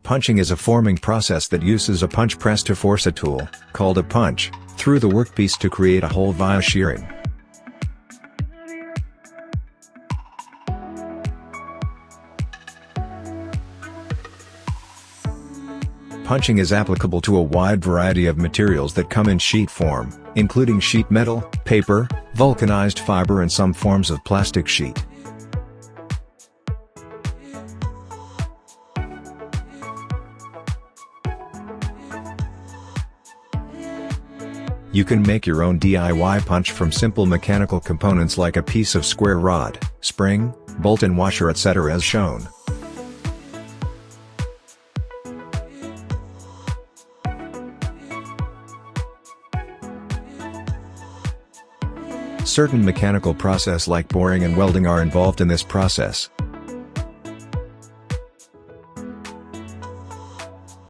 Punching is a forming process that uses a punch press to force a tool, called a punch, through the workpiece to create a hole via shearing. Punching is applicable to a wide variety of materials that come in sheet form, including sheet metal, paper, vulcanized fiber and some forms of plastic sheet. You can make your own DIY punch from simple mechanical components like a piece of square rod, spring, bolt and washer etc. as shown. Certain mechanical process like boring and welding are involved in this process.